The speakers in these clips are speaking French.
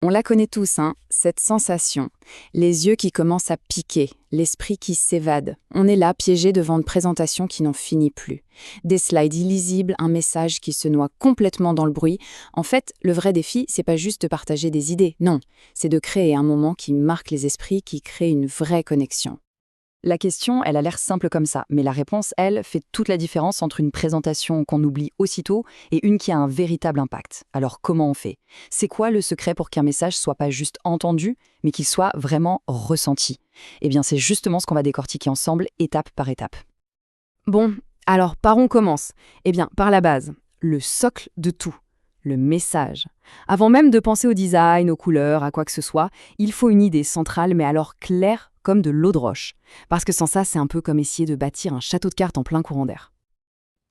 On la connaît tous, hein, cette sensation. Les yeux qui commencent à piquer, l'esprit qui s'évade. On est là, piégé devant une présentation qui n'en finit plus. Des slides illisibles, un message qui se noie complètement dans le bruit. En fait, le vrai défi, c'est pas juste de partager des idées, non. C'est de créer un moment qui marque les esprits, qui crée une vraie connexion. La question, elle a l'air simple comme ça, mais la réponse, elle, fait toute la différence entre une présentation qu'on oublie aussitôt et une qui a un véritable impact. Alors comment on fait? C'est quoi le secret pour qu'un message soit pas juste entendu, mais qu'il soit vraiment ressenti? Eh bien, c'est justement ce qu'on va décortiquer ensemble, étape par étape. Bon, alors par où on commence? Eh bien, par la base, le socle de tout, le message. Avant même de penser au design, aux couleurs, à quoi que ce soit, il faut une idée centrale, mais alors claire comme de l'eau de roche. Parce que sans ça, c'est un peu comme essayer de bâtir un château de cartes en plein courant d'air.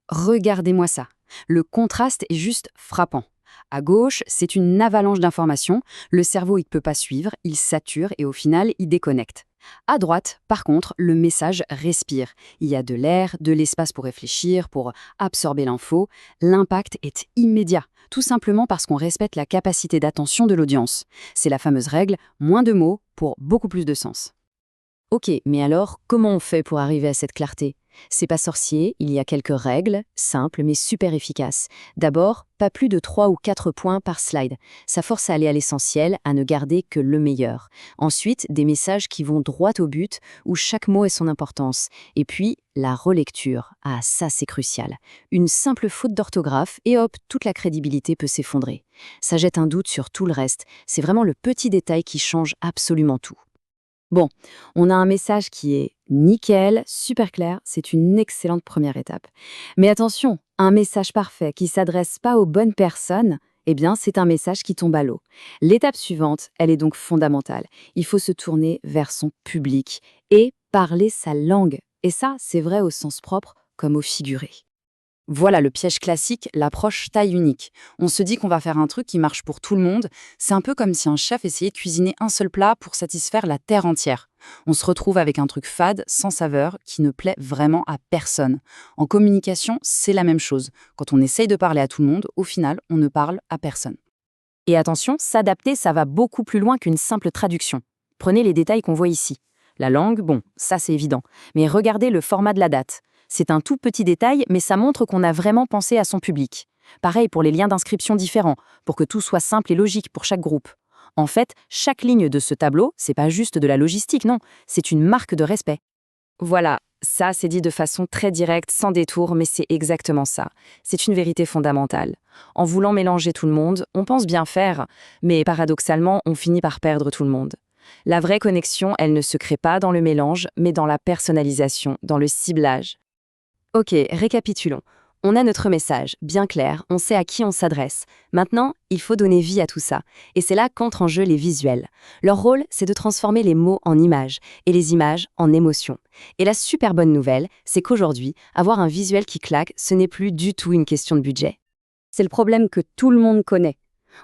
Regardez-moi ça. Le contraste est juste frappant. À gauche, c'est une avalanche d'informations. Le cerveau, il ne peut pas suivre, il sature et au final, il déconnecte. À droite, par contre, le message respire. Il y a de l'air, de l'espace pour réfléchir, pour absorber l'info. L'impact est immédiat, tout simplement parce qu'on respecte la capacité d'attention de l'audience. C'est la fameuse règle, moins de mots pour beaucoup plus de sens. Ok, mais alors, comment on fait pour arriver à cette clarté? C'est pas sorcier, il y a quelques règles, simples mais super efficaces. D'abord, pas plus de 3 ou 4 points par slide. Ça force à aller à l'essentiel, à ne garder que le meilleur. Ensuite, des messages qui vont droit au but, où chaque mot a son importance. Et puis, la relecture. Ah, ça c'est crucial. Une simple faute d'orthographe et hop, toute la crédibilité peut s'effondrer. Ça jette un doute sur tout le reste. C'est vraiment le petit détail qui change absolument tout. Bon, on a un message qui est nickel, super clair, c'est une excellente première étape. Mais attention, un message parfait qui ne s'adresse pas aux bonnes personnes, eh bien c'est un message qui tombe à l'eau. L'étape suivante, elle est donc fondamentale. Il faut se tourner vers son public et parler sa langue. Et ça, c'est vrai au sens propre comme au figuré. Voilà le piège classique, l'approche taille unique. On se dit qu'on va faire un truc qui marche pour tout le monde. C'est un peu comme si un chef essayait de cuisiner un seul plat pour satisfaire la terre entière. On se retrouve avec un truc fade, sans saveur, qui ne plaît vraiment à personne. En communication, c'est la même chose. Quand on essaye de parler à tout le monde, au final, on ne parle à personne. Et attention, s'adapter, ça va beaucoup plus loin qu'une simple traduction. Prenez les détails qu'on voit ici. La langue, bon, ça c'est évident. Mais regardez le format de la date. C'est un tout petit détail, mais ça montre qu'on a vraiment pensé à son public. Pareil pour les liens d'inscription différents, pour que tout soit simple et logique pour chaque groupe. En fait, chaque ligne de ce tableau, c'est pas juste de la logistique, non, c'est une marque de respect. Voilà, ça c'est dit de façon très directe, sans détour, mais c'est exactement ça. C'est une vérité fondamentale. En voulant mélanger tout le monde, on pense bien faire, mais paradoxalement, on finit par perdre tout le monde. La vraie connexion, elle ne se crée pas dans le mélange, mais dans la personnalisation, dans le ciblage. Ok, récapitulons. On a notre message, bien clair, on sait à qui on s'adresse. Maintenant, il faut donner vie à tout ça. Et c'est là qu'entrent en jeu les visuels. Leur rôle, c'est de transformer les mots en images, et les images en émotions. Et la super bonne nouvelle, c'est qu'aujourd'hui, avoir un visuel qui claque, ce n'est plus du tout une question de budget. C'est le problème que tout le monde connaît.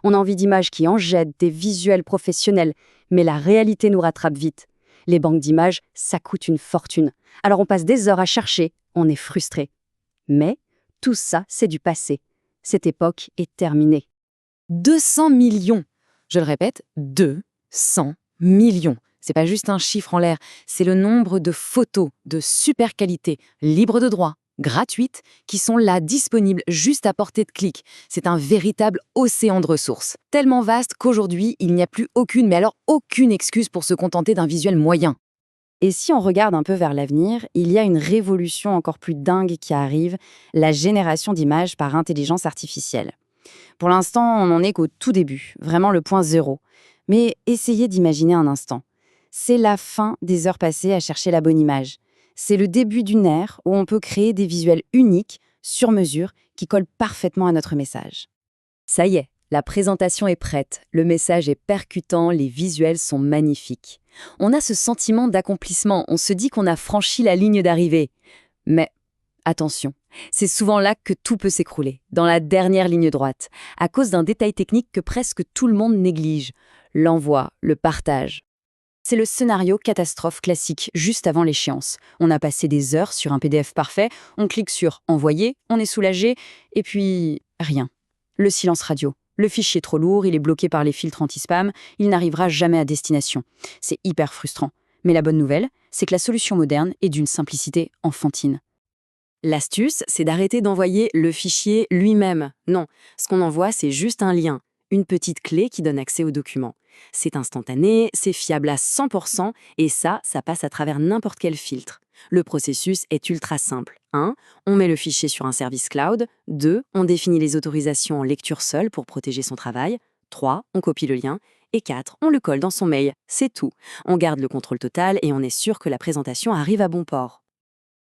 On a envie d'images qui en jettent, des visuels professionnels, mais la réalité nous rattrape vite. Les banques d'images, ça coûte une fortune. Alors on passe des heures à chercher, on est frustré. Mais tout ça, c'est du passé. Cette époque est terminée. 200 millions. Je le répète, 200 millions. C'est pas juste un chiffre en l'air, c'est le nombre de photos de super qualité, libres de droit, gratuites, qui sont là disponibles juste à portée de clic. C'est un véritable océan de ressources. Tellement vaste qu'aujourd'hui, il n'y a plus aucune, mais alors aucune excuse pour se contenter d'un visuel moyen. Et si on regarde un peu vers l'avenir, il y a une révolution encore plus dingue qui arrive, la génération d'images par intelligence artificielle. Pour l'instant, on n'en est qu'au tout début, vraiment le point zéro. Mais essayez d'imaginer un instant. C'est la fin des heures passées à chercher la bonne image. C'est le début d'une ère où on peut créer des visuels uniques, sur mesure, qui collent parfaitement à notre message. Ça y est, la présentation est prête, le message est percutant, les visuels sont magnifiques. On a ce sentiment d'accomplissement, on se dit qu'on a franchi la ligne d'arrivée. Mais attention, c'est souvent là que tout peut s'écrouler, dans la dernière ligne droite, à cause d'un détail technique que presque tout le monde néglige, l'envoi, le partage. C'est le scénario catastrophe classique, juste avant l'échéance. On a passé des heures sur un PDF parfait, on clique sur « Envoyer », on est soulagé, et puis rien. Le silence radio. Le fichier est trop lourd, il est bloqué par les filtres anti-spam, il n'arrivera jamais à destination. C'est hyper frustrant. Mais la bonne nouvelle, c'est que la solution moderne est d'une simplicité enfantine. L'astuce, c'est d'arrêter d'envoyer le fichier lui-même. Non, ce qu'on envoie, c'est juste un lien, une petite clé qui donne accès au document. C'est instantané, c'est fiable à 100%, et ça passe à travers n'importe quel filtre. Le processus est ultra simple. 1. On met le fichier sur un service cloud. 2. On définit les autorisations en lecture seule pour protéger son travail. 3. On copie le lien. Et 4. On le colle dans son mail. C'est tout. On garde le contrôle total et on est sûr que la présentation arrive à bon port.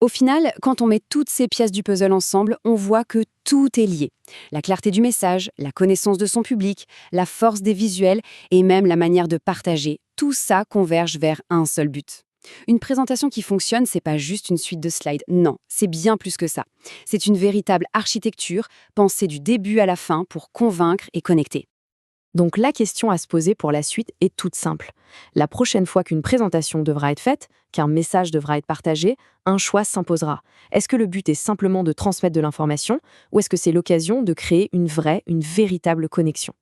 Au final, quand on met toutes ces pièces du puzzle ensemble, on voit que tout est lié. La clarté du message, la connaissance de son public, la force des visuels et même la manière de partager, tout ça converge vers un seul but. Une présentation qui fonctionne, c'est pas juste une suite de slides. Non, c'est bien plus que ça. C'est une véritable architecture, pensée du début à la fin pour convaincre et connecter. Donc la question à se poser pour la suite est toute simple. La prochaine fois qu'une présentation devra être faite, qu'un message devra être partagé, un choix s'imposera. Est-ce que le but est simplement de transmettre de l'information ou est-ce que c'est l'occasion de créer une véritable connexion ?